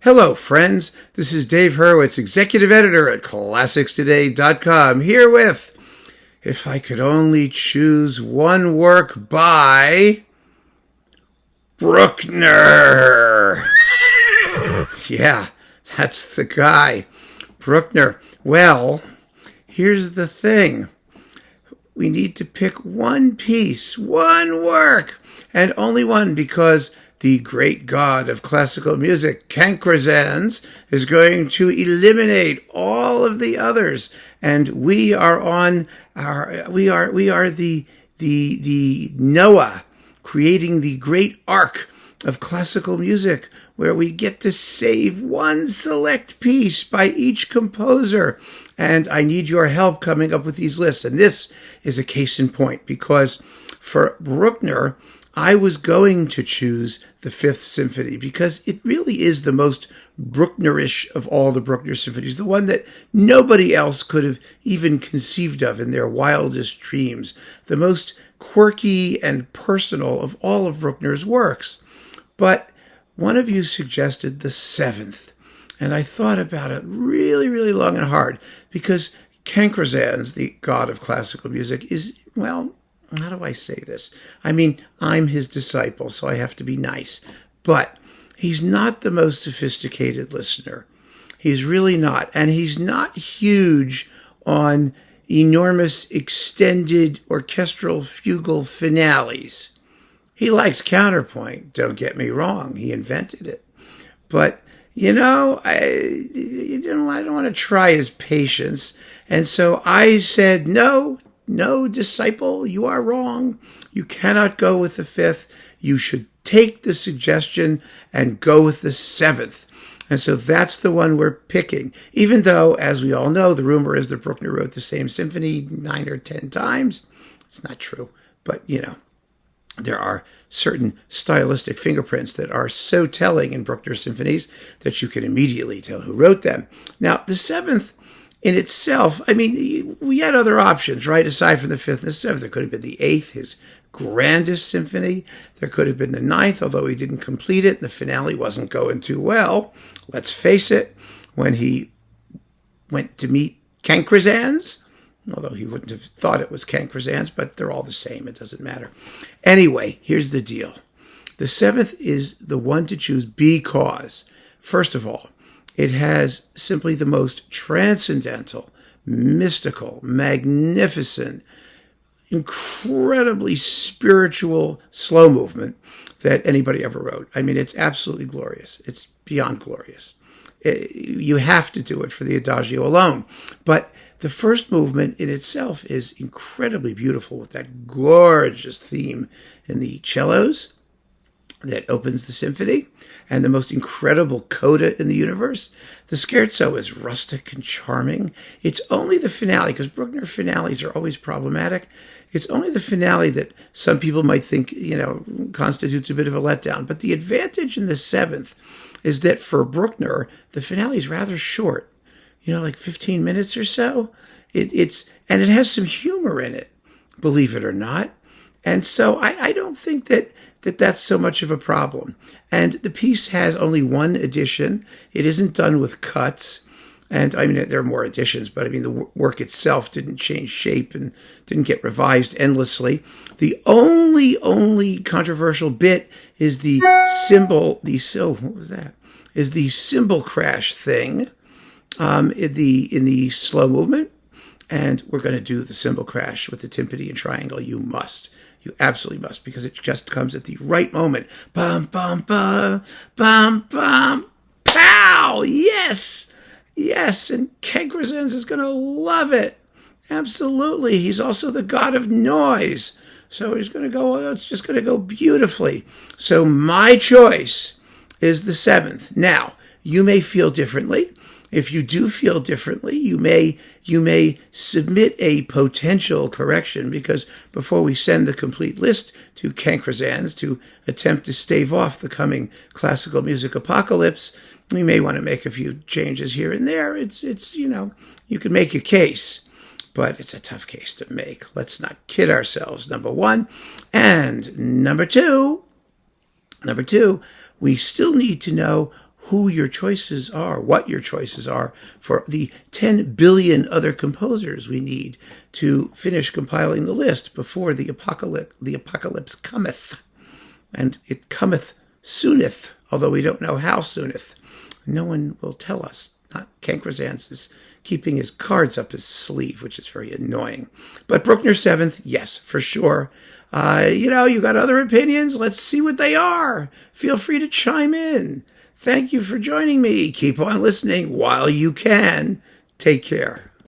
Hello, friends. This is Dave Hurwitz, executive editor at ClassicsToday.com, here with If I Could Only Choose One Work by Bruckner. Yeah, that's the guy, Bruckner. Well, here's the thing. We need to pick one piece, one work, and only one, because the great god of classical music, clinches, is going to eliminate all of the others, and we are the Noah, creating the great ark of classical music, where we get to save one select piece by each composer. And I need your help coming up with these lists. And this is a case in point, because for Bruckner, I was going to choose the Fifth Symphony because it really is the most Brucknerish of all the Bruckner symphonies, the one that nobody else could have even conceived of in their wildest dreams, the most quirky and personal of all of Bruckner's works. But one of you suggested the Seventh, and I thought about it really, really long and hard, because clinches, the god of classical music, is, well, how do I say this? I mean, I'm his disciple, so I have to be nice. But he's not the most sophisticated listener. He's really not. And he's not huge on enormous extended orchestral fugal finales. He likes counterpoint, don't get me wrong. He invented it. But, I don't want to try his patience. And so I said, no, disciple, you are wrong. You cannot go with the Fifth. You should take the suggestion and go with the Seventh. And so that's the one we're picking, even though, as we all know, the rumor is that Bruckner wrote the same symphony 9 or 10 times. It's not true, but, there are certain stylistic fingerprints that are so telling in Bruckner symphonies that you can immediately tell who wrote them. Now, the Seventh in itself, I mean, we had other options, right? Aside from the Fifth and the Seventh, there could have been the Eighth, his grandest symphony. There could have been the Ninth, although he didn't complete it. The finale wasn't going too well. Let's face it, when he went to meet clinches, although he wouldn't have thought it was clinches, but they're all the same. It doesn't matter. Anyway, here's the deal. The Seventh is the one to choose because, first of all, it has simply the most transcendental, mystical, magnificent, incredibly spiritual slow movement that anybody ever wrote. I mean, it's absolutely glorious. It's beyond glorious. You have to do it for the Adagio alone. But the first movement in itself is incredibly beautiful, with that gorgeous theme in the cellos that opens the symphony, and the most incredible coda in the universe. The scherzo is rustic and charming. It's only the finale, because Bruckner finales are always problematic. It's only the finale that some people might think, constitutes a bit of a letdown. But the advantage in the Seventh is that for Bruckner, the finale is rather short, like 15 minutes or so. And it has some humor in it, believe it or not. And so I don't think that's so much of a problem. And the piece has only one addition. It isn't done with cuts. And I mean, there are more additions, but I mean, the work itself didn't change shape and didn't get revised endlessly. The only controversial bit is the cymbal, is the cymbal crash thing in the slow movement. And we're going to do the cymbal crash with the timpani and triangle. You absolutely must, because it just comes at the right moment. Bum, bum, bum, bum, bum, pow! Yes! And clinches is going to love it. Absolutely. He's also the god of noise. So it's just going to go beautifully. So my choice is the Seventh. Now, you may feel differently. If you do feel differently, you may submit a potential correction, because before we send the complete list to clinches to attempt to stave off the coming classical music apocalypse, we may want to make a few changes here and there. It's you can make a case, but it's a tough case to make. Let's not kid ourselves, number one. And number two, we still need to know who your choices are, what your choices are for the 10 billion other composers we need to finish compiling the list before the apocalypse cometh. And it cometh sooneth, although we don't know how sooneth. No one will tell us. Not Cancrozans is keeping his cards up his sleeve, which is very annoying. But Bruckner 7th, yes, for sure. You got other opinions? Let's see what they are. Feel free to chime in. Thank you for joining me. Keep on listening while you can. Take care.